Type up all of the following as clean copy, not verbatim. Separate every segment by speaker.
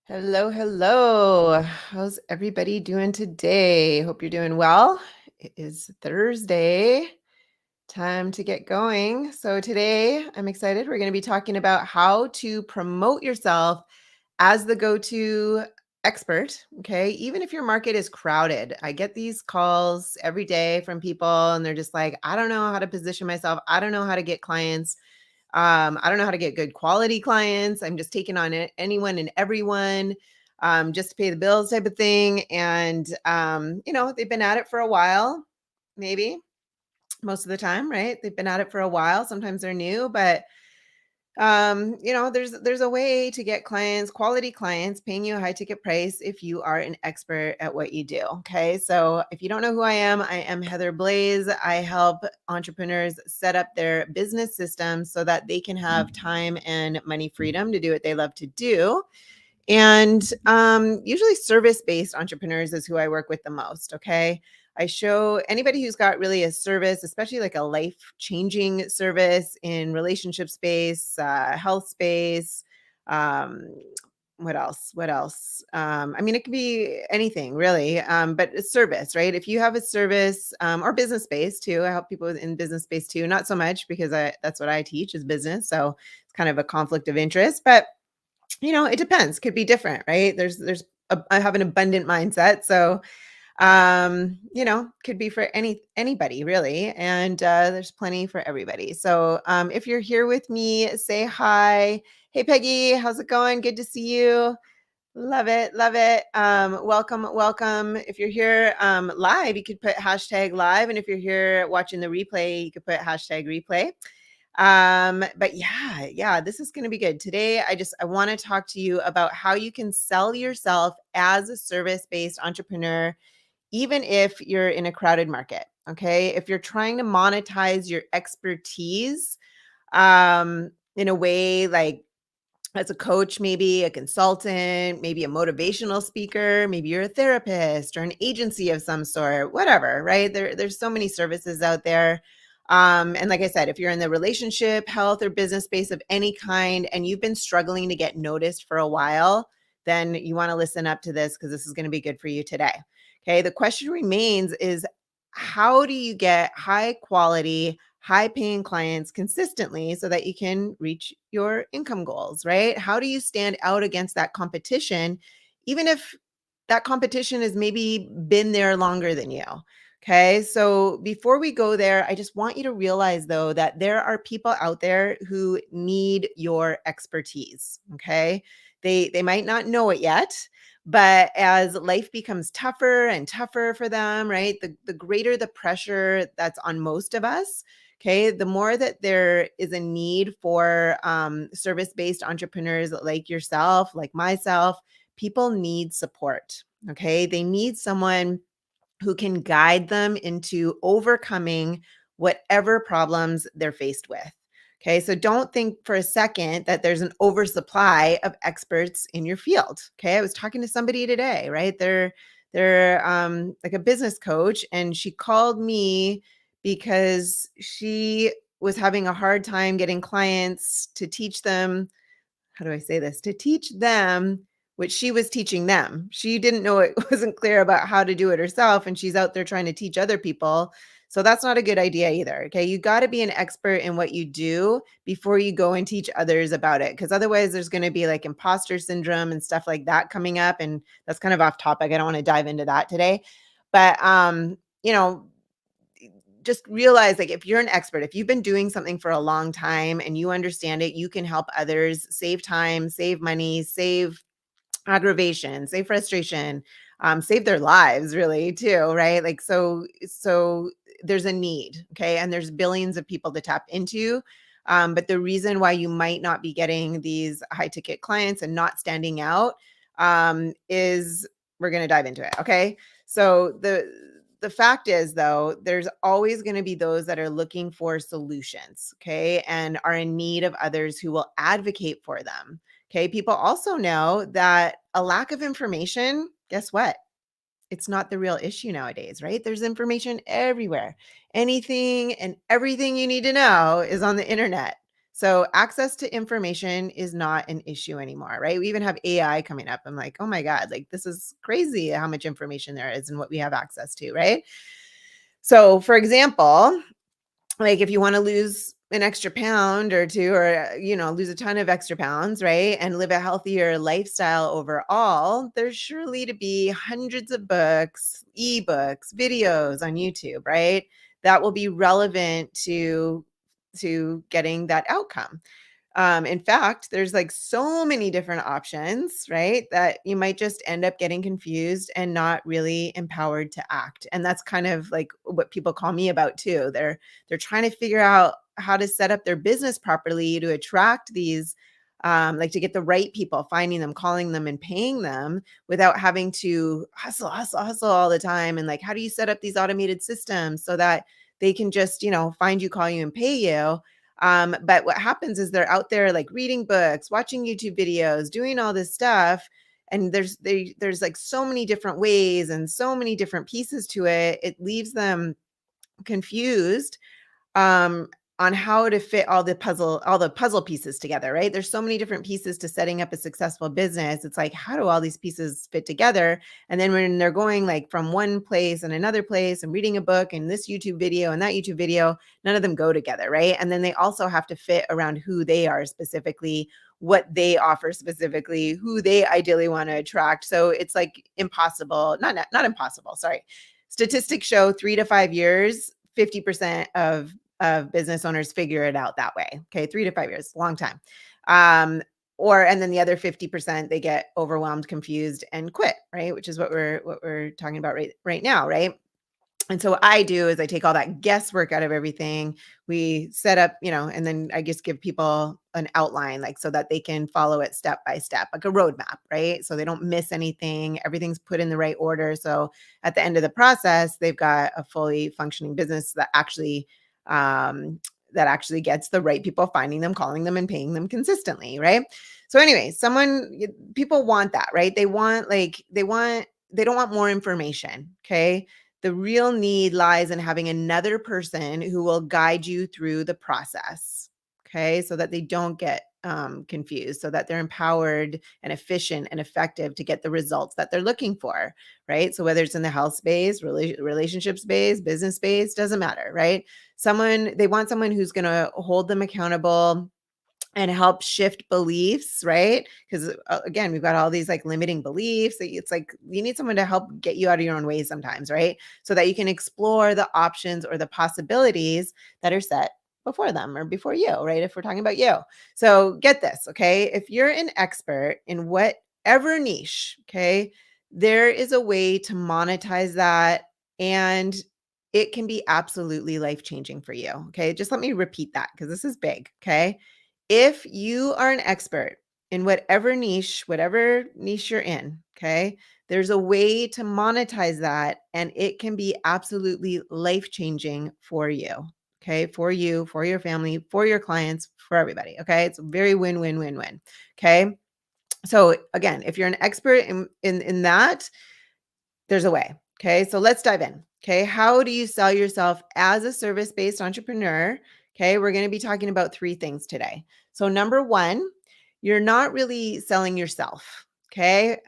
Speaker 1: Hello, hello. How's everybody doing today? Hope you're doing well. It is Thursday. Time to get going. So, today I'm excited. We're going to be talking about how to promote yourself as the go to expert. Okay. Even if your market is crowded, I get these calls every day from people, and they're just like, I don't know how to position myself. I don't know how to get clients. I don't know how to get good quality clients. I'm just taking on anyone and everyone just to pay the bills type of thing. And, they've been at it for a while, maybe most of the time, right? They've been at it for a while. Sometimes they're new, but there's a way to get clients, quality clients, paying you a high ticket price if you are an expert at what you do. Okay. So if you don't know who I am Heather Blaze. I help entrepreneurs set up their business systems so that they can have time and money freedom to do what they love to do. And usually service-based entrepreneurs is who I work with the most. Okay. I show anybody who's got really a service, especially like a life-changing service in relationship space, health space. Um, what else? What else? I mean, it could be anything really, but it's service, right? If you have a service or business space too, I help people in business space too. Not so much because that's what I teach is business, so it's kind of a conflict of interest, but it depends. Could be different, right? I have an abundant mindset, so could be for anybody really, and there's plenty for everybody. So if you're here with me, say hi. Hey Peggy, how's it going? Good to see you. Love it, love it. Welcome, welcome. If you're here live, you could put hashtag live, and if you're here watching the replay, you could put hashtag replay. But yeah, this is going to be good. Today, I want to talk to you about how you can sell yourself as a service-based entrepreneur, even if you're in a crowded market. Okay. If you're trying to monetize your expertise, in a way like as a coach, maybe a consultant, maybe a motivational speaker, maybe you're a therapist or an agency of some sort, whatever, right? There's so many services out there. And like I said, if you're in the relationship, health, or business space of any kind, and you've been struggling to get noticed for a while, then you want to listen up to this because this is going to be good for you today. Okay. The question remains is how do you get high quality, high paying clients consistently so that you can reach your income goals, right? How do you stand out against that competition, even if that competition has maybe been there longer than you? Okay. So before we go there, I just want you to realize though that there are people out there who need your expertise. Okay. They might not know it yet, but as life becomes tougher and tougher for them, right? The greater the pressure that's on most of us, okay, the more that there is a need for service-based entrepreneurs like yourself, like myself. People need support. Okay. They need someone who can guide them into overcoming whatever problems they're faced with. Okay, so don't think for a second that there's an oversupply of experts in your field. Okay, I was talking to somebody today, right? They're like a business coach, and she called me because she was having a hard time getting clients to teach them, how do I say this? To teach them what she was teaching them. She didn't know it, wasn't clear about how to do it herself, and she's out there trying to teach other people. So that's not a good idea either. Okay. You got to be an expert in what you do before you go and teach others about it. Because otherwise, there's going to be like imposter syndrome and stuff like that coming up. And that's kind of off topic. I don't want to dive into that today. But, just realize like if you're an expert, if you've been doing something for a long time and you understand it, you can help others save time, save money, save aggravation, save frustration, save their lives really too, right? Like so there's a need, okay? And there's billions of people to tap into. But the reason why you might not be getting these high ticket clients and not standing out is we're going to dive into it. Okay. So the fact is though, there's always going to be those that are looking for solutions, okay, and are in need of others who will advocate for them. Okay. People also know that a lack of information, guess what? It's not the real issue nowadays, right? There's information everywhere. Anything and everything you need to know is on the internet. So access to information is not an issue anymore, right? We even have AI coming up. I'm like, oh my God, like this is crazy how much information there is and what we have access to, right? So, for example, like if you want to lose an extra pound or two, or lose a ton of extra pounds, right, and live a healthier lifestyle overall, there's surely to be hundreds of books, ebooks, videos on YouTube, right, that will be relevant to getting that outcome. In fact, there's like so many different options, right? That you might just end up getting confused and not really empowered to act. And that's kind of like what people call me about too. They're trying to figure out how to set up their business properly to attract these like to get the right people, finding them, calling them, and paying them without having to hustle, hustle, hustle all the time. And like, how do you set up these automated systems so that they can just, find you, call you, and pay you? But what happens is they're out there like reading books, watching YouTube videos, doing all this stuff. And there's like so many different ways and so many different pieces to it. It leaves them confused um, on how to fit all the puzzle pieces together, right? There's so many different pieces to setting up a successful business. It's like, how do all these pieces fit together? And then when they're going like from one place and another place and reading a book and this YouTube video and that YouTube video, none of them go together, right? And then they also have to fit around who they are specifically, what they offer specifically, who they ideally want to attract. So it's like impossible, not impossible, sorry. Statistics show 3 to 5 years, 50% of business owners figure it out that way. Okay, 3 to 5 years, long time. And then the other 50%, they get overwhelmed, confused, and quit, right? Which is what we're talking about right now, right? And so what I do is I take all that guesswork out of everything. We set up, and then I just give people an outline, like so that they can follow it step by step, like a roadmap, right? So they don't miss anything. Everything's put in the right order. So at the end of the process, they've got a fully functioning business um, that actually gets the right people, finding them, calling them, and paying them consistently, right? So anyway, people want that, right? They don't want more information. Okay. The real need lies in having another person who will guide you through the process. Okay. So that they don't get confused, so that they're empowered and efficient and effective to get the results that they're looking for. Right. So whether it's in the health space, relationship space, business space, doesn't matter. Right. They want someone who's going to hold them accountable and help shift beliefs, right? Because again, we've got all these like limiting beliefs. It's like you need someone to help get you out of your own way sometimes, right? So that you can explore the options or the possibilities that are set before them or before you, right? If we're talking about you. So get this, okay? If you're an expert in whatever niche, okay, there is a way to monetize that, and it can be absolutely life changing for you. Okay. Just let me repeat that because this is big. Okay. If you are an expert in whatever niche you're in, okay, there's a way to monetize that, and it can be absolutely life-changing for you. Okay, for you, for your family, for your clients, for everybody. Okay, it's a very win-win-win-win. Okay, so again, if you're an expert in that, there's a way. Okay, so let's dive in. Okay, how do you sell yourself as a service-based entrepreneur? Okay, we're going to be talking about 3 things today. So number 1, you're not really selling yourself. Okay,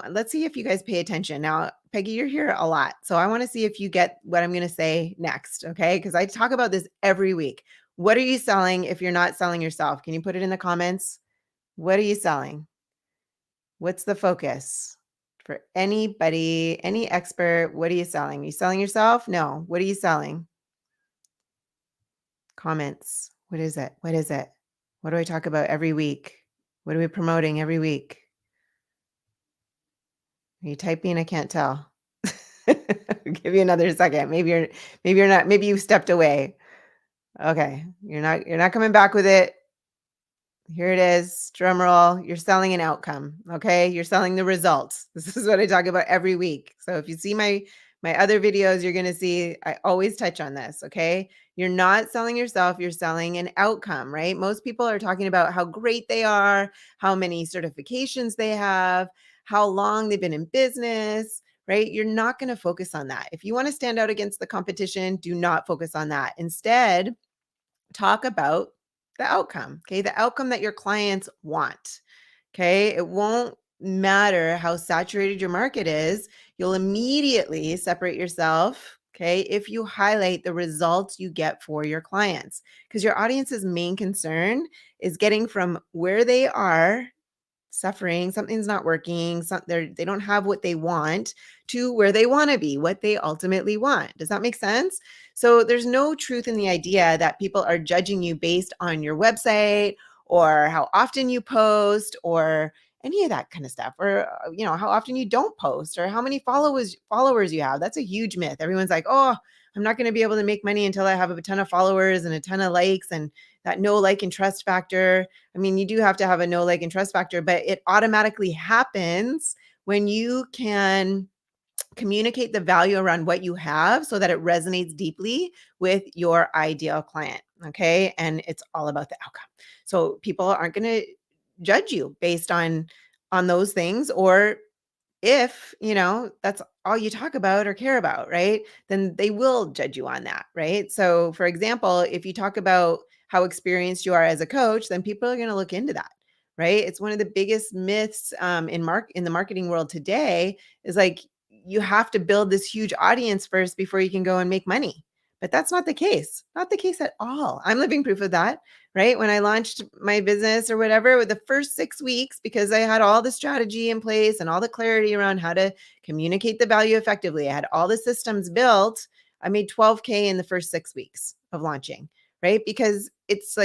Speaker 1: let's see if you guys pay attention. Now, Peggy, you're here a lot, so I want to see if you get what I'm going to say next. Okay, because I talk about this every week. What are you selling if you're not selling yourself? Can you put it in the comments? What are you selling? What's the focus? For anybody, any expert, what are you selling? Are you selling yourself? No. What are you selling? Comments. What is it? What is it? What do I talk about every week? What are we promoting every week? Are you typing? I can't tell. I'll give you another second. Maybe you're not, maybe you stepped away. Okay. You're not coming back with it. Here it is. Drum roll. You're selling an outcome. Okay. You're selling the results. This is what I talk about every week. So if you see my other videos, you're going to see I always touch on this. Okay. You're not selling yourself. You're selling an outcome, right? Most people are talking about how great they are, how many certifications they have, how long they've been in business, right? You're not going to focus on that. If you want to stand out against the competition, do not focus on that. Instead, talk about the outcome. Okay. The outcome that your clients want. Okay. It won't matter how saturated your market is. You'll immediately separate yourself. Okay. If you highlight the results you get for your clients, because your audience's main concern is getting from where they are suffering, something's not working, they don't have what they want, to where they want to be, what they ultimately want. Does that make sense? So there's no truth in the idea that people are judging you based on your website or how often you post or any of that kind of stuff, or how often you don't post or how many followers you have. That's a huge myth. Everyone's like, oh, I'm not going to be able to make money until I have a ton of followers and a ton of likes, and that no like and trust factor. I mean, you do have to have a no like and trust factor, but it automatically happens when you can communicate the value around what you have so that it resonates deeply with your ideal client. Okay. And it's all about the outcome. So people aren't going to judge you based on those things, or if that's all you talk about or care about, right, then they will judge you on that, right? So for example, if you talk about how experienced you are as a coach, then people are going to look into that, right? It's one of the biggest myths in the marketing world today, is like you have to build this huge audience first before you can go and make money. But that's not the case. Not the case at all. I'm living proof of that, right? When I launched my business or whatever, with the first 6 weeks, because I had all the strategy in place and all the clarity around how to communicate the value effectively, I had all the systems built. I made 12K in the first 6 weeks of launching, right? Because it's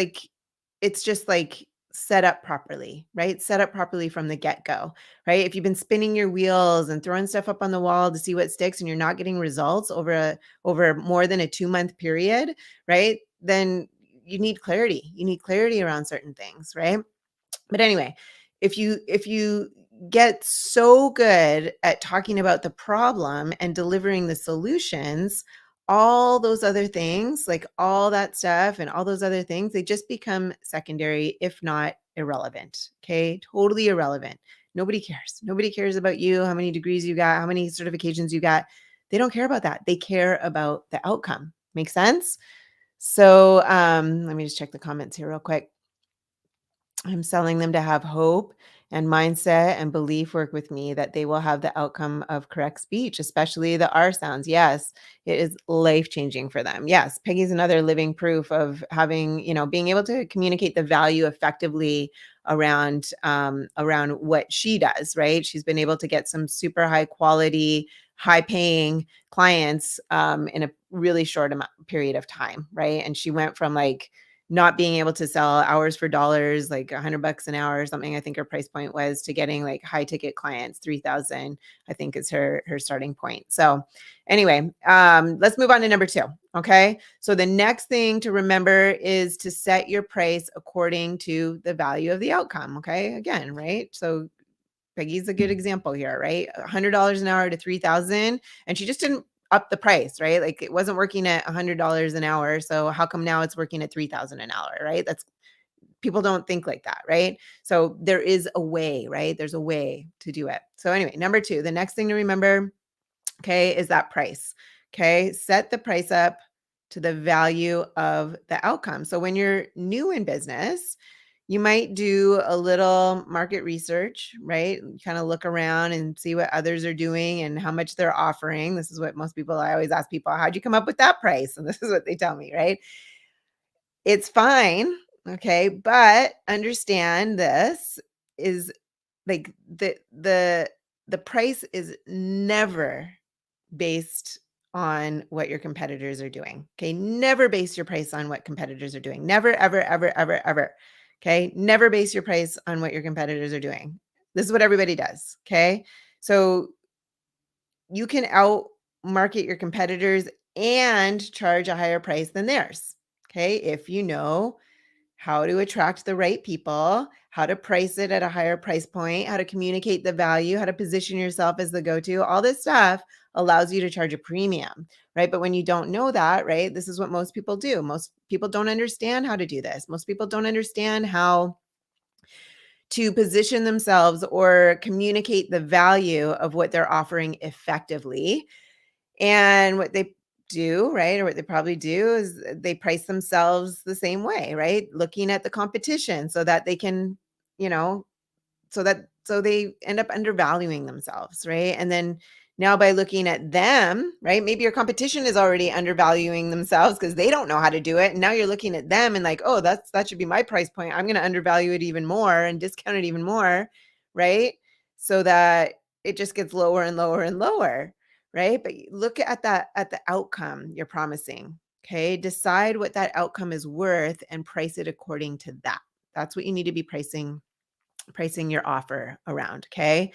Speaker 1: just like set up properly, right? Set up properly from the get-go, right? If you've been spinning your wheels and throwing stuff up on the wall to see what sticks and you're not getting results over more than a 2-month period, right? Then you need clarity. You need clarity around certain things, right? But anyway, if you get so good at talking about the problem and delivering the solutions, all those other things, like all that stuff and all those other things, they just become secondary, if not irrelevant. Okay? Totally irrelevant. Nobody cares. Nobody cares about you, how many degrees you got, how many certifications you got. They don't care about that. They care about the outcome. Make sense? So let me just check the comments here real quick. I'm selling them to have hope and mindset and belief work with me that they will have the outcome of correct speech, especially the R sounds. Yes, it is life changing for them. Yes, Peggy's another living proof of having, being able to communicate the value effectively around what she does. Right, she's been able to get some super high quality, high paying clients in a really short period of time. Right, and she went from like not being able to sell hours for dollars, like $100 an hour or something, I think her price point was, to getting like high ticket clients, 3,000, I think is her starting point. So anyway, let's move on to number 2. Okay. So the next thing to remember is to set your price according to the value of the outcome. Okay. Again, right. So Peggy's a good example here, right? $100 an hour to 3,000, and she just didn't up the price, right? Like it wasn't working at $100 an hour. So how come now it's working at 3,000 an hour, right? That's People don't think like that, right? So there is a way, right? There's a way to do it. So anyway, number 2, the next thing to remember, okay, is that price. Okay, set the price up to the value of the outcome. So when you're new in business, you might do a little market research, right? Kind of look around and see what others are doing and how much they're offering. This is what I always ask people, how'd you come up with that price? And this is what they tell me, right? It's fine. Okay. But understand this is like the price is never based on what your competitors are doing. Okay. Never base your price on what competitors are doing. Never, ever, ever, ever, ever. Okay. Never base your price on what your competitors are doing. This is what everybody does. Okay. So you can out market your competitors and charge a higher price than theirs. Okay. If you know how to attract the right people, how to price it at a higher price point, how to communicate the value, how to position yourself as the go-to, all this stuff allows you to charge a premium, right? But when you don't know that, right, this is what most people do. Most people don't understand how to do this. Most people don't understand how to position themselves or communicate the value of what they're offering effectively. And what they do, right? Or what they probably do is they price themselves the same way, right? Looking at the competition so that they can, you know, so they end up undervaluing themselves, right? And then now by looking at them, right? Maybe your competition is already undervaluing themselves because they don't know how to do it. And now you're looking at them and like, oh, that should be my price point. I'm going to undervalue it even more and discount it even more, right? So that it just gets lower and lower and lower, right? But look at the outcome you're promising. Okay? Decide what that outcome is worth and price it according to that. That's what you need to be pricing your offer around, okay?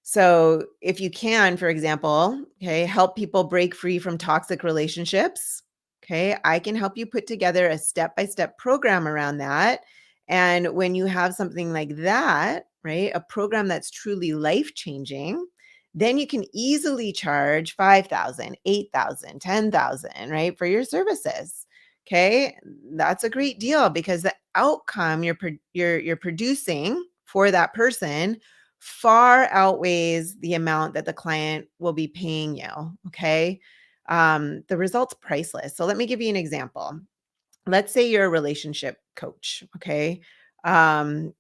Speaker 1: So, if you can, for example, okay, help people break free from toxic relationships, okay, I can help you put together a step-by-step program around that. And when you have something like that, right, a program that's truly life-changing, then you can easily charge 5,000, 8,000, 10,000, right, for your services. Okay? That's a great deal because the outcome you're producing for that person far outweighs the amount that the client will be paying you. Okay. The result's priceless. So let me give you an example. Let's say you're a relationship coach. Okay. Um,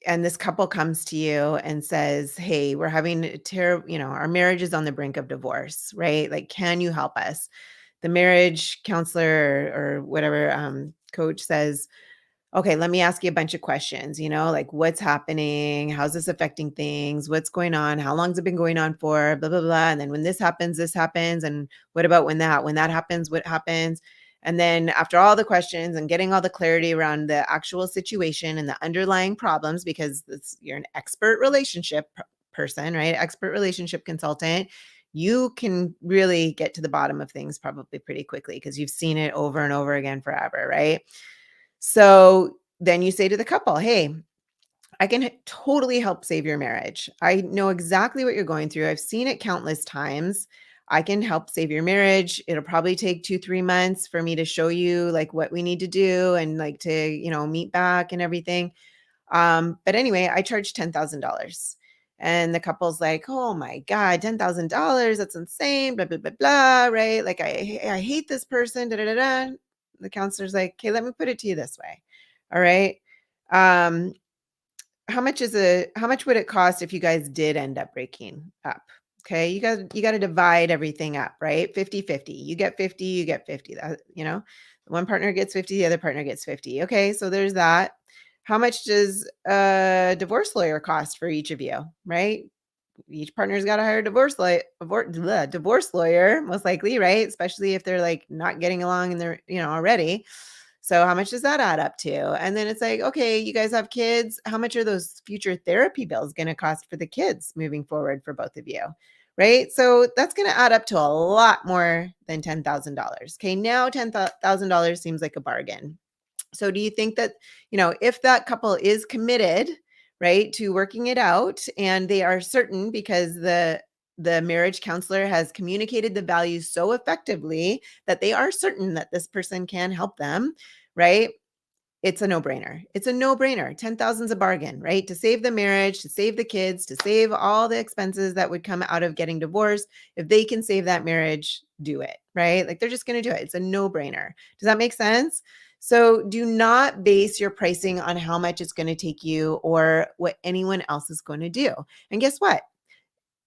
Speaker 1: and this couple comes to you and says, hey, we're having a our marriage is on the brink of divorce, right? Like, can you help us? The marriage counselor or whatever coach says, okay, let me ask you a bunch of questions, like what's happening? How's this affecting things? What's going on? How long's it been going on for? Blah, blah, blah. And then when this happens, this happens. And what about when that happens, what happens? And then after all the questions and getting all the clarity around the actual situation and the underlying problems, because you're an expert relationship person, right? Expert relationship consultant, you can really get to the bottom of things probably pretty quickly because you've seen it over and over again forever, right? So then you say to the couple, hey, I can totally help save your marriage. I know exactly what you're going through. I've seen it countless times. I can help save your marriage. It'll probably take 2-3 months for me to show you like what we need to do and like to, meet back and everything. But anyway, I charge $10,000. And the couple's like, oh my God, $10,000. That's insane. Blah, blah, blah, blah. Right. Like, I hate this person. Da, da, da, da. The counselor's like, okay, let me put it to you this way. All right. Um, how much would it cost if you guys did end up breaking up? Okay. You got to divide everything up, right? 50-50. You get 50, you get 50. One partner gets 50, the other partner gets 50. Okay. So there's that. How much does a divorce lawyer cost for each of you, right? Each partner's got to hire a divorce lawyer, most likely, right? Especially if they're like not getting along and they're, already. So how much does that add up to? And then it's like, okay, you guys have kids. How much are those future therapy bills going to cost for the kids moving forward for both of you? Right. So that's going to add up to a lot more than $10,000. Okay. Now $10,000 seems like a bargain. So do you think that, if that couple is committed, right, to working it out and they are certain because the marriage counselor has communicated the values so effectively that they are certain that this person can help them, right? It's a no-brainer. It's a no-brainer. 10,000 is a bargain, right? To save the marriage, to save the kids, to save all the expenses that would come out of getting divorced. If they can save that marriage, do it, right? Like they're just going to do it. It's a no-brainer. Does that make sense? So do not base your pricing on how much it's going to take you or what anyone else is going to do. And guess what?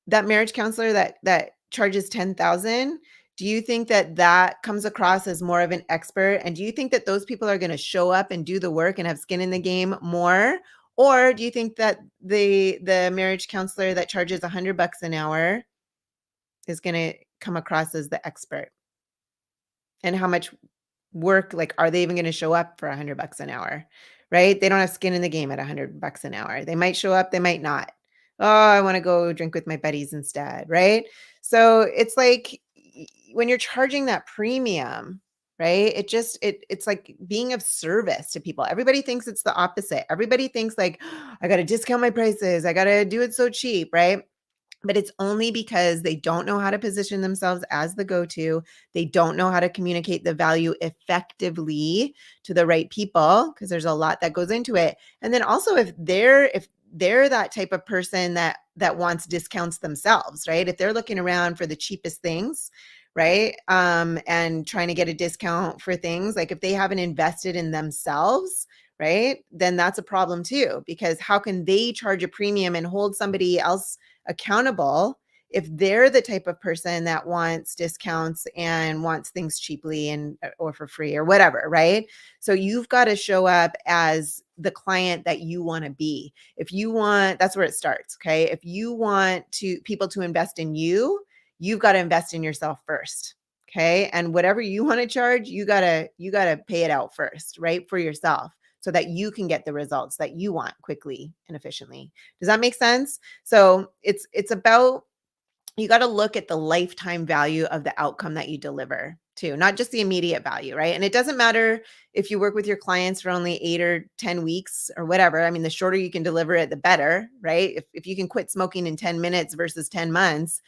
Speaker 1: That marriage counselor that charges 10,000, do you think that comes across as more of an expert? And do you think that those people are going to show up and do the work and have skin in the game more? Or do you think that the marriage counselor that charges $100 an hour is going to come across as the expert? And how much work, like, are they even going to show up for $100 an hour? Right? They don't have skin in the game at $100 an hour. They might show up, they might not. Oh, I want to go drink with my buddies instead, right? So it's like when you're charging that premium, right? It's like being of service to people. Everybody thinks it's the opposite. Everybody thinks like, I got to discount my prices. I got to do it so cheap, right? But it's only because they don't know how to position themselves as the go-to. They don't know how to communicate the value effectively to the right people because there's a lot that goes into it. And then also if they're that type of person that wants discounts themselves, right? If they're looking around for the cheapest things, right? And trying to get a discount for things. Like if they haven't invested in themselves, right? Then that's a problem too, because how can they charge a premium and hold somebody else accountable if they're the type of person that wants discounts and wants things cheaply and or for free or whatever, right? So you've got to show up as the client that you want to be. If you want, that's where it starts, okay? If you want to people to invest in you, you've got to invest in yourself first. Okay? And whatever you want to charge, you got to pay it out first, right? For yourself so that you can get the results that you want quickly and efficiently. Does that make sense? So it's about you got to look at the lifetime value of the outcome that you deliver too, not just the immediate value, right? And it doesn't matter if you work with your clients for only 8 or 10 weeks or whatever. I mean, the shorter you can deliver it, the better, right? If you can quit smoking in 10 minutes versus 10 months,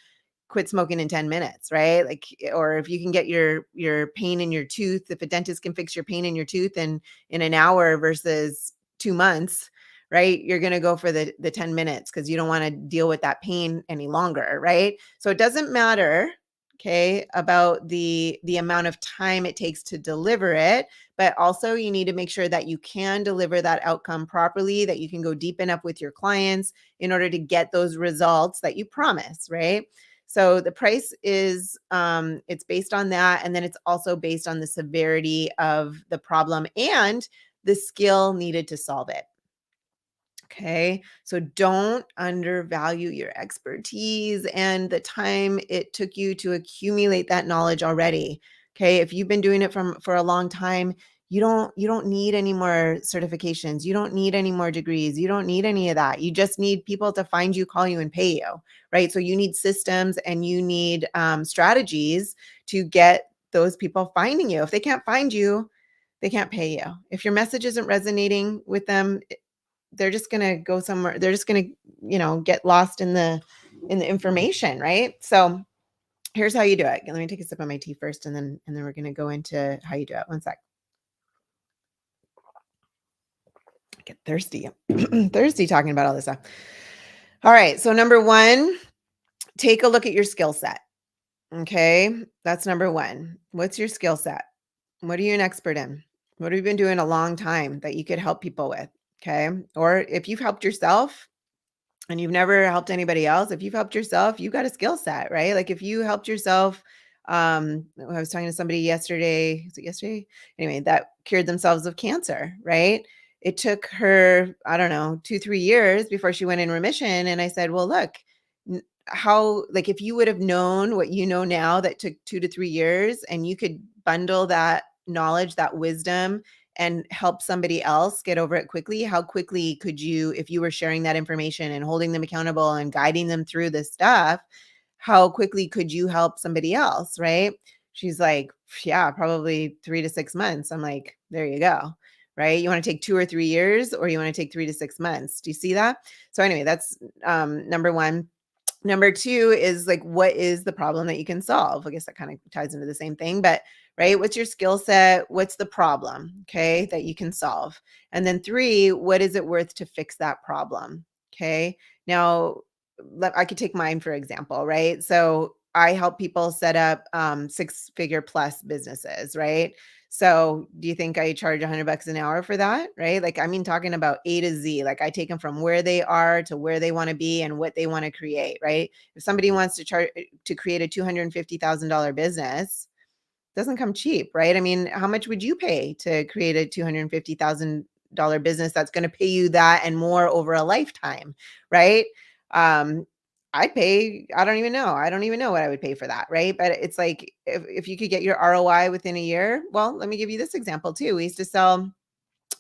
Speaker 1: quit smoking in 10 minutes, right? Like, or if you can get your pain in your tooth, if a dentist can fix your pain in your tooth in an hour versus 2 months, right? You're going to go for the 10 minutes because you don't want to deal with that pain any longer, right? So it doesn't matter, okay, about the amount of time it takes to deliver it, but also you need to make sure that you can deliver that outcome properly, that you can go deep enough with your clients in order to get those results that you promise, right? So the price is it's based on that, and then it's also based on the severity of the problem and the skill needed to solve it. Okay. So don't undervalue your expertise and the time it took you to accumulate that knowledge already. Okay. If you've been doing it for a long time, you don't need any more certifications. You don't need any more degrees. You don't need any of that. You just need people to find you, call you, and pay you. Right. So you need systems and you need strategies to get those people finding you. If they can't find you, they can't pay you. If your message isn't resonating with them, they're just going to go somewhere. They're just going to, get lost in the information, right? So here's how you do it. Let me take a sip of my tea first, and then we're going to go into how you do it. One sec. I get thirsty. Thirsty talking about all this stuff. All right. So number one, take a look at your skill set. Okay. That's number one. What's your skill set? What are you an expert in? What have you been doing a long time that you could help people with? Okay. Or if you've helped yourself, and you've never helped anybody else, if you've helped yourself, you've got a skill set, right? Like if you helped yourself, I was talking to somebody yesterday, is it yesterday? Anyway, that cured themselves of cancer, right? It took her, I don't know, 2, 3 years before she went in remission. And I said, well, look, how, like, if you would have known what you know now that took 2 to 3 years and you could bundle that knowledge, that wisdom, and help somebody else get over it quickly, how quickly could you, if you were sharing that information and holding them accountable and guiding them through this stuff, how quickly could you help somebody else, right? She's like, yeah, probably 3 to 6 months. I'm like, there you go. Right. You want to take 2 or 3 years, or you want to take 3 to 6 months. Do you see that? So anyway, that's number one. Number two is like, what is the problem that you can solve? I guess that kind of ties into the same thing, but right, what's your skill set? What's the problem, okay, that you can solve? And then three, what is it worth to fix that problem? Okay. Now, I could take mine for example, right? So I help people set up 6-figure plus businesses, right? So do you think I charge $100 an hour for that? Right. Like, I mean, talking about A to Z, like I take them from where they are to where they want to be and what they want to create. Right. If somebody wants to create a $250,000 business, doesn't come cheap, right? I mean, how much would you pay to create a $250,000 business that's going to pay you that and more over a lifetime, right? Um, I'd pay, I don't even know. I don't even know what I would pay for that, right? But it's like if you could get your ROI within a year, well, let me give you this example too. We used to sell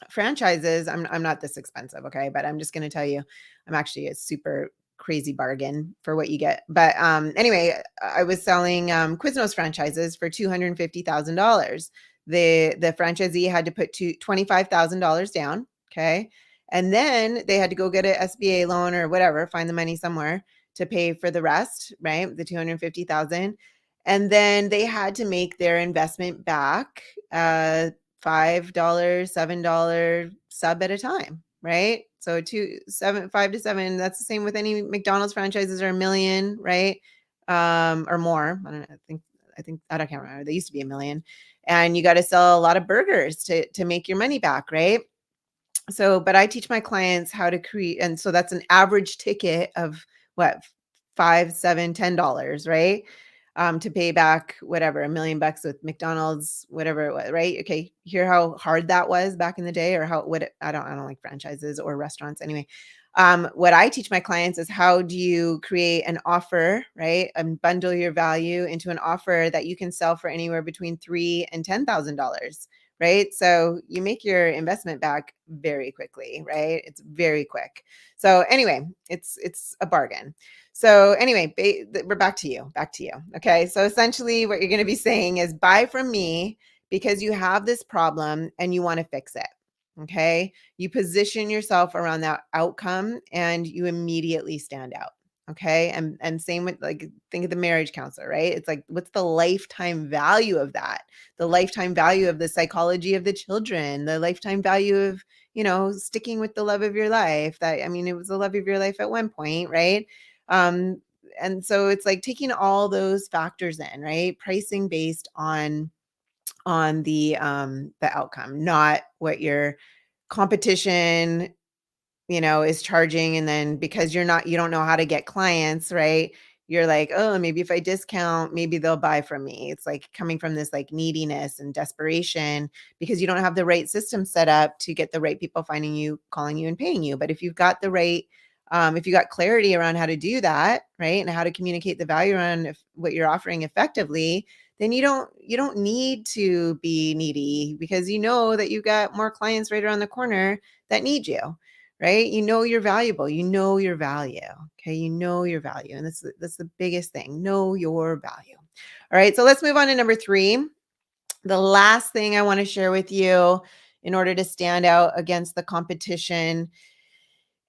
Speaker 1: franchises. I'm not this expensive, okay? But I'm just going to tell you, I'm actually a super crazy bargain for what you get. But anyway, I was selling Quiznos franchises for $250,000. The franchisee had to put $25,000 down, okay? And then they had to go get an SBA loan or whatever, find the money somewhere to pay for the rest, right? The 250,000. And then they had to make their investment back $5, $7 sub at a time, right? So 5 to 7, that's the same with any McDonald's franchises or a million, right? Or more. I don't know. I don't can't remember. They used to be 1 million. And you got to sell a lot of burgers to make your money back, right? So, but I teach my clients how to create, and so that's an average ticket of what, 5, 7, $10, right? To pay back whatever, 1 million bucks with McDonald's, whatever it was, right? Okay, hear how hard that was back in the day, or how what I don't like franchises or restaurants anyway. What I teach my clients is how do you create an offer, right? And bundle your value into an offer that you can sell for anywhere between $3,000 and $10,000, right? So you make your investment back very quickly, right? It's very quick. So anyway, it's a bargain. So anyway, we're back to you. Back to you. Okay. So essentially, what you're going to be saying is buy from me because you have this problem and you want to fix it. Okay. You position yourself around that outcome and you immediately stand out. Okay. And same with, like, think of the marriage counselor, right? It's like, what's the lifetime value of that? The lifetime value of the psychology of the children, the lifetime value of, sticking with the love of your life. That, I mean, it was the love of your life at one point, right? Um, and so it's like taking all those factors in, right? Pricing based on the outcome, not what your competition is charging. And then because you don't know how to get clients, right? You're like, oh, maybe if I discount, maybe they'll buy from me. It's like coming from this like neediness and desperation because you don't have the right system set up to get the right people finding you, calling you, and paying you. But if you've got the right, if you got clarity around how to do that, right, and how to communicate the value around what you're offering effectively, then you don't need to be needy because you know that you've got more clients right around the corner that need you, right? You know you're valuable. You know your value. Okay. You know your value. And that's the biggest thing. Know your value. All right. So let's move on to number 3. The last thing I want to share with you in order to stand out against the competition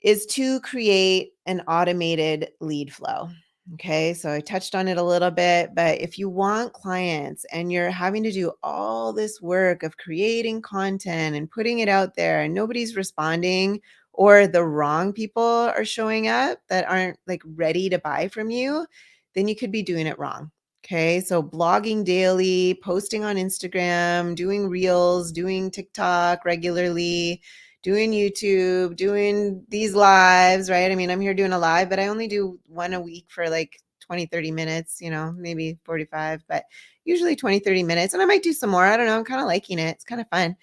Speaker 1: is to create an automated lead flow. Okay, so I touched on it a little bit, but if you want clients and you're having to do all this work of creating content and putting it out there and nobody's responding, or the wrong people are showing up that aren't like ready to buy from you, then you could be doing it wrong. Okay, so blogging daily, posting on Instagram, doing reels, doing TikTok regularly, doing YouTube, doing these lives, right? I mean, I'm here doing a live, but I only do one a week for like 20, 30 minutes, maybe 45, but usually 20, 30 minutes. And I might do some more. I don't know. I'm kind of liking it. It's kind of fun.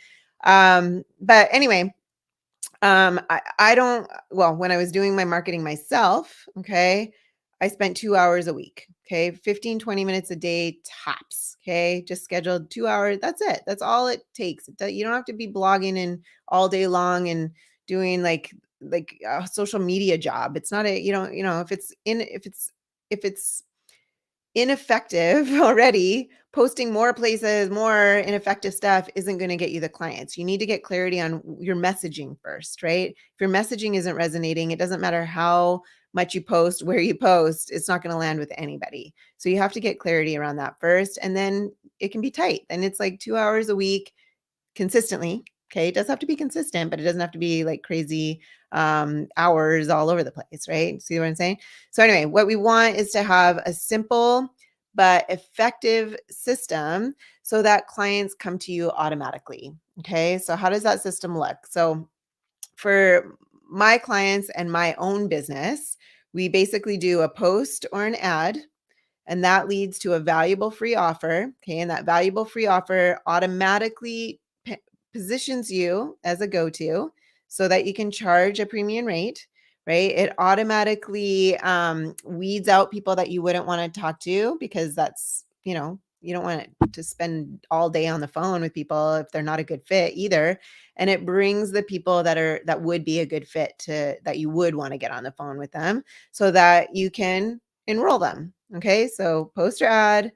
Speaker 1: But anyway, I don't, well, when I was doing my marketing myself, okay, I spent 2 hours a week. Okay. 15, 20 minutes a day tops. Okay. Just scheduled 2 hours. That's it. That's all it takes. You don't have to be blogging and all day long and doing like a social media job. It's not if it's ineffective already, posting more places, more ineffective stuff isn't going to get you the clients. You need to get clarity on your messaging first, right? If your messaging isn't resonating, it doesn't matter how much you post, where you post, it's not going to land with anybody. So you have to get clarity around that first, and then it can be tight. And it's like 2 hours a week consistently. Okay. It does have to be consistent, but it doesn't have to be like crazy hours all over the place. Right. See what I'm saying? So anyway, what we want is to have a simple but effective system so that clients come to you automatically. Okay. So how does that system look? So for my clients and my own business, we basically do a post or an ad, and that leads to a valuable free offer. Okay. And that valuable free offer automatically positions you as a go-to so that you can charge a premium rate, right? It automatically weeds out people that you wouldn't want to talk to because you don't want to spend all day on the phone with people if they're not a good fit either. And it brings the people that would be a good fit to that you would want to get on the phone with them so that you can enroll them. Okay. So post your ad,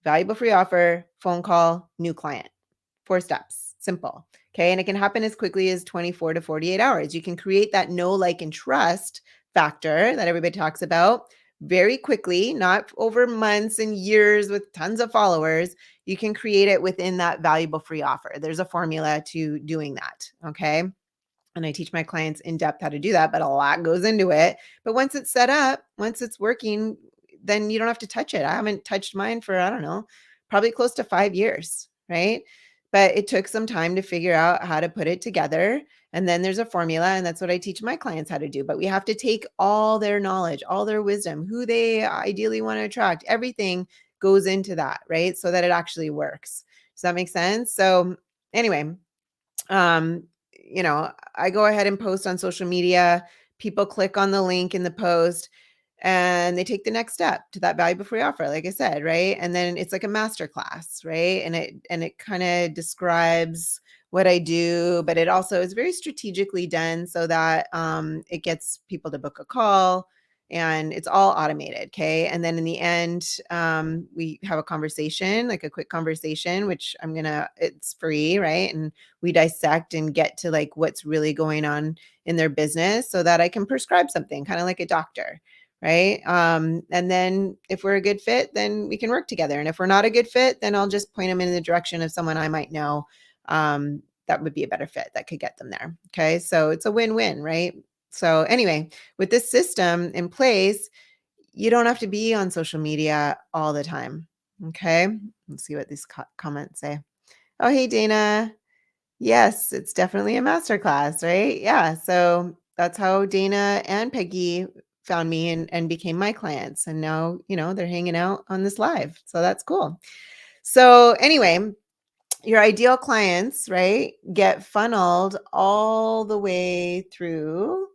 Speaker 1: valuable free offer, phone call, new client. 4 steps. Simple. Okay. And it can happen as quickly as 24 to 48 hours. You can create that know, like, and trust factor that everybody talks about very quickly, not over months and years with tons of followers. You can create it within that valuable free offer. There's a formula to doing that. Okay. And I teach my clients in depth how to do that, but a lot goes into it. But once it's set up, once it's working, then you don't have to touch it. I haven't touched mine for, I don't know, probably close to 5 years, right? But it took some time to figure out how to put it together. And then there's a formula, and that's what I teach my clients how to do. But we have to take all their knowledge, all their wisdom, who they ideally want to attract, everything goes into that, right? So that it actually works. Does that make sense? So, anyway, um, I go ahead and post on social media. People click on the link in the post and they take the next step to that value before offer, like I said, right? And then it's like a master class, right? And it kind of describes what I do, but it also is very strategically done so that it gets people to book a call, and it's all automated. Okay. And then in the end, we have a conversation, like a quick conversation, which it's free, right? And we dissect and get to like what's really going on in their business so that I can prescribe something, kind of like a doctor, right? And then if we're a good fit, then we can work together. And if we're not a good fit, then I'll just point them in the direction of someone I might know that would be a better fit that could get them there. Okay. So it's a win-win, right? So anyway, with this system in place, you don't have to be on social media all the time. Okay. Let's see what these comments say. Oh, hey, Dana. Yes, it's definitely a masterclass, right? Yeah. So that's how Dana and Peggy found me and became my clients. And now, they're hanging out on this live. So that's cool. So anyway, your ideal clients, right, get funneled all the way through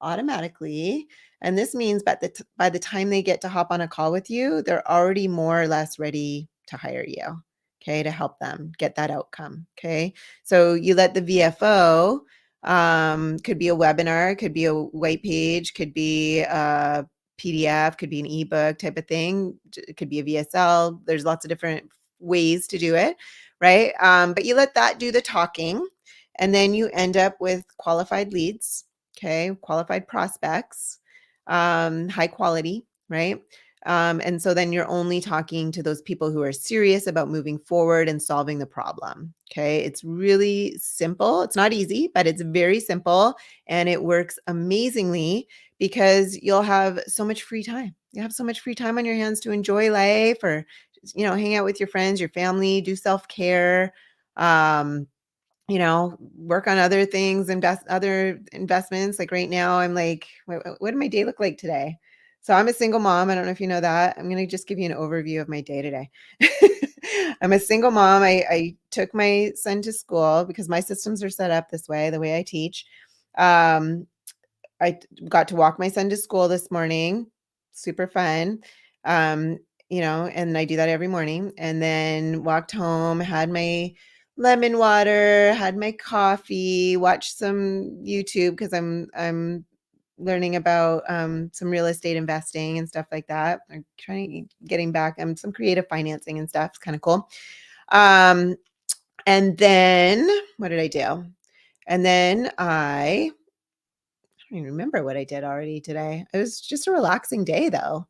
Speaker 1: automatically. And this means by the time they get to hop on a call with you, they're already more or less ready to hire you, okay, to help them get that outcome. Okay. So you let the VFO, could be a webinar, could be a white page, could be a PDF, could be an ebook type of thing. It could be a VSL. There's lots of different ways to do it, right? But you let that do the talking, and then you end up with qualified leads, okay, qualified prospects, high quality, right? And so then you're only talking to those people who are serious about moving forward and solving the problem. Okay. It's really simple. It's not easy, but it's very simple, and it works amazingly because you'll have so much free time. You have so much free time on your hands to enjoy life, or hang out with your friends, your family, do self-care, um, work on other things, other investments. Like right now, I'm like, what did my day look like today? So I'm a single mom. I don't know if you know that. I'm going to just give you an overview of my day today. I'm a single mom. I took my son to school because my systems are set up this way, the way I teach. Um, I got to walk my son to school this morning. Super fun. Um, and I do that every morning. And then walked home, had my lemon water, had my coffee, watched some YouTube because I'm learning about some real estate investing and stuff like that. I'm trying getting back some creative financing and stuff. It's kind of cool. Um, and then what did I do? And then I don't even remember what I did already today. It was just a relaxing day though.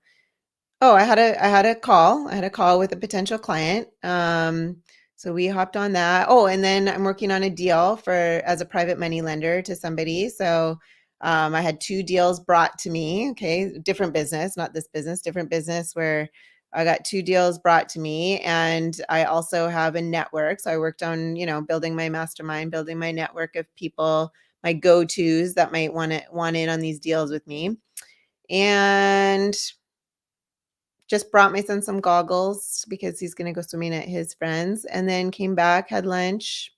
Speaker 1: Oh, I had a call. I had a call with a potential client. So we hopped on that. Oh, and then I'm working on a deal as a private money lender to somebody. So I had 2 deals brought to me. Okay, different business, not this business, different business where I got 2 deals brought to me, and I also have a network. So I worked on, building my mastermind, building my network of people, my go-tos that might want in on these deals with me. And just brought my son some goggles because he's going to go swimming at his friends, and then came back, had lunch,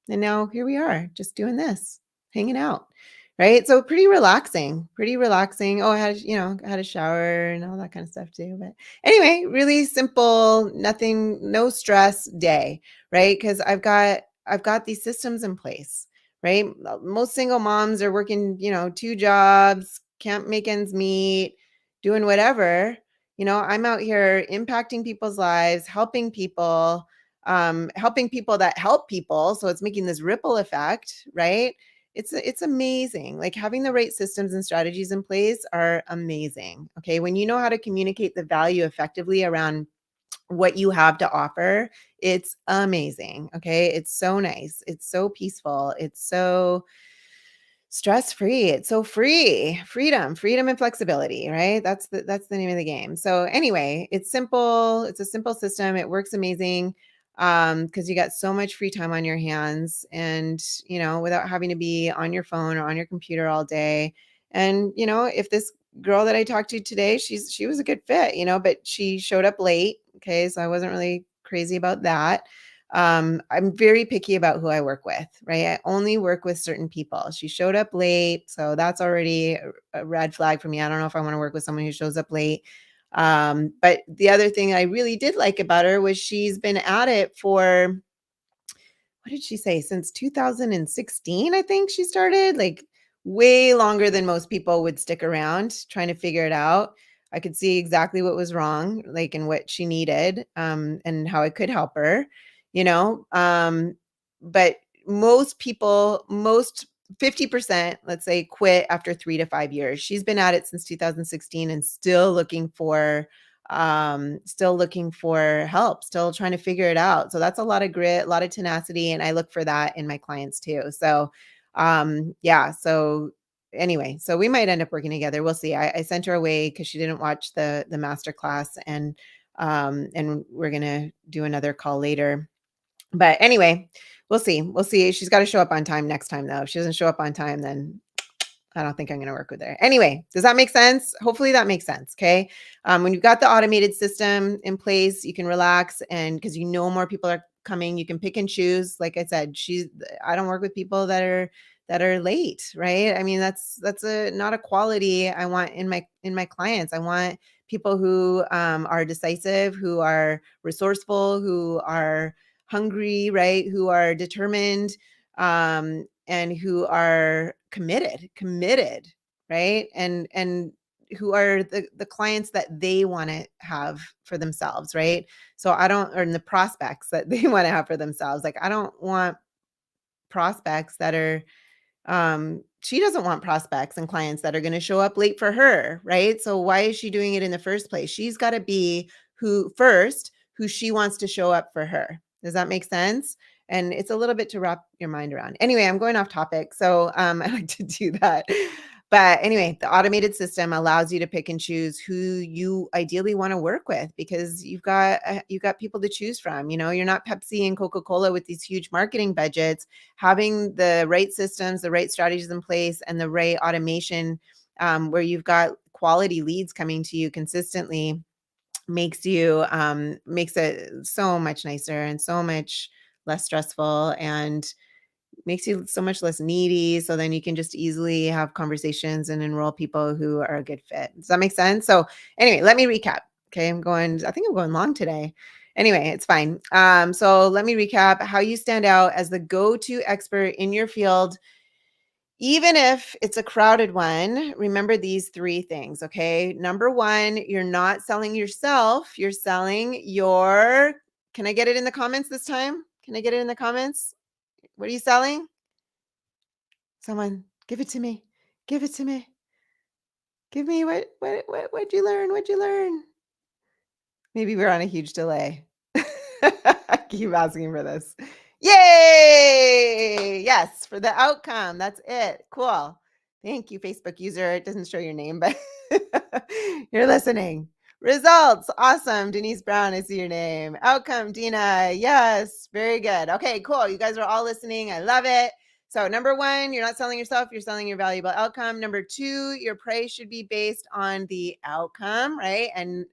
Speaker 1: and now here we are just doing this, hanging out. Right. So pretty relaxing, pretty relaxing. Oh, I had a shower and all that kind of stuff too. But anyway, really simple, nothing, no stress day. Right. Cause I've got these systems in place. Right. Most single moms are working, 2 jobs, can't make ends meet, doing whatever. I'm out here impacting people's lives, helping people that help people. So it's making this ripple effect, right? It's amazing. Like having the right systems and strategies in place are amazing. Okay. When you know how to communicate the value effectively around what you have to offer, it's amazing. Okay. It's so nice. It's so peaceful. It's so Stress-free. It's so free. Freedom and flexibility, right? That's the name of the game. So anyway, it's simple. It's a simple system. It works amazing because you got so much free time on your hands and, without having to be on your phone or on your computer all day. And, if this girl that I talked to today, she was a good fit, but she showed up late. Okay, so I wasn't really crazy about that. I'm very picky about who I work with, right? I only work with certain people. She showed up late, so that's already a red flag for me. I don't know if I want to work with someone who shows up late. But the other thing I really did like about her was she's been at it for, what did she say? Since 2016, I think she started, like way longer than most people would stick around trying to figure it out. I could see exactly what was wrong, like, and what she needed, and how I could help her, you know. But most 50%, let's say, quit after 3 to 5 years. She's been at it since 2016 and still looking for help, still trying to figure it out. So that's a lot of grit, a lot of tenacity, and I look for that in my clients too. So yeah, so anyway, so we might end up working together. We'll see. I sent her away because she didn't watch the master class, and we're gonna do another call later. But anyway, we'll see. We'll see. She's got to show up on time next time though. If she doesn't show up on time, then I don't think I'm going to work with her. Anyway, does that make sense? Hopefully that makes sense. Okay. When you've got the automated system in place, you can relax, and because more people are coming, you can pick and choose. Like I said, I don't work with people that are late, right? I mean, that's a not a quality I want in my clients. I want people who are decisive, who are resourceful, who are hungry, right? Who are determined, and who are committed, right? And who are the clients that they want to have for themselves, right? So I don't, or the prospects that they want to have for themselves. Like, I don't want prospects that are she doesn't want prospects and clients that are going to show up late for her, right? So why is she doing it in the first place? She's got to be who she wants to show up for her. Does that make sense? And it's a little bit to wrap your mind around. Anyway, I'm going off topic, so I like to do that. But anyway, the automated system allows you to pick and choose who you ideally want to work with, because you've got people to choose from. You're not Pepsi and Coca-Cola with these huge marketing budgets. Having the right systems, the right strategies in place, and the right automation, where you've got quality leads coming to you consistently, makes it so much nicer and so much less stressful, and makes you so much less needy. So then you can just easily have conversations and enroll people who are a good fit. Does that make sense? So anyway, let me recap. Okay, I think I'm going long today. Anyway, it's fine. So let me recap how you stand out as the go-to expert in your field. Even if it's a crowded one, remember these three things. Okay. Number one, you're not selling yourself, you're selling your. Can I get it in the comments this time? Can I get it in the comments? What are you selling? Someone give it to me. Give it to me. Give me what'd you learn? What'd you learn? Maybe we're on a huge delay. I keep asking for this. Yay! Yes, for the outcome. That's it. Cool. Thank you, Facebook user. It doesn't show your name, but you're listening. Results. Awesome. Denise Brown, I see your name. Outcome, Dina. Yes. Very good. Okay, cool. You guys are all listening. I love it. So, number one, you're not selling yourself, you're selling your valuable outcome. Number two, your price should be based on the outcome, right? And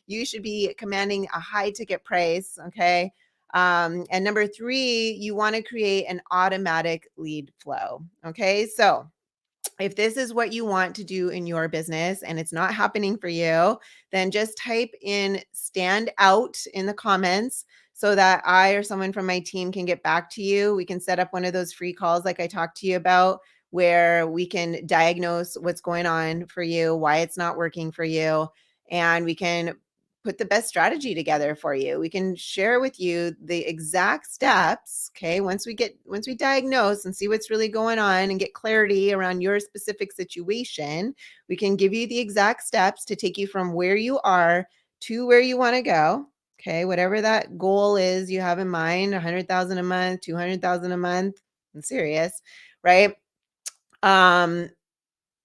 Speaker 1: you should be commanding a high ticket price. Okay. And number three, you want to create an automatic lead flow. Okay. So, if this is what you want to do in your business and it's not happening for you, then just type in stand out in the comments so that I or someone from my team can get back to you. We can set up one of those free calls like I talked to you about, where we can diagnose what's going on for you, why it's not working for you, and we can put the best strategy together for you. We can share with you the exact steps. Okay. Once we diagnose and see what's really going on and get clarity around your specific situation, we can give you the exact steps to take you from where you are to where you want to go. Okay. Whatever that goal is you have in mind, 100,000 a month, 200,000 a month. I'm serious, right? Um,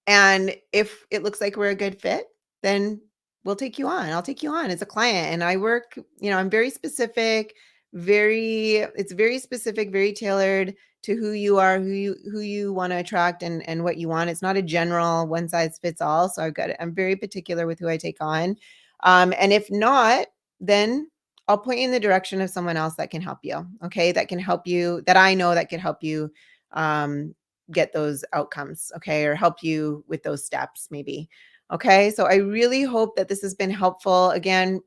Speaker 1: and if it looks like we're a good fit, then we'll take you on. I'll take you on as a client. And I work, I'm very specific, it's very specific, very tailored to who you are, who you want to attract and what you want. It's not a general one size fits all. So I'm very particular with who I take on. And if not, then I'll point you in the direction of someone else that can help you. Okay. That can help you, that I know that could help you um, get those outcomes, okay, or help you with those steps maybe. Okay, so I really hope that this has been helpful. Again,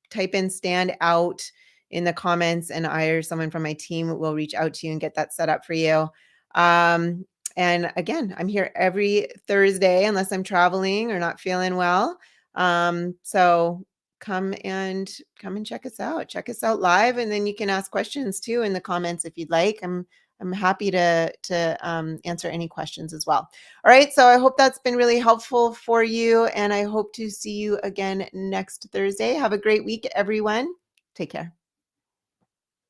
Speaker 1: type in stand out in the comments and I or someone from my team will reach out to you and get that set up for you. Um, and again, I'm here every Thursday unless I'm traveling or not feeling well. So come and check us out. Check us out live, and then you can ask questions too in the comments if you'd like. I'm happy to answer any questions as well. All right, so I hope that's been really helpful for you, and I hope to see you again next Thursday. Have a great week, everyone. Take care.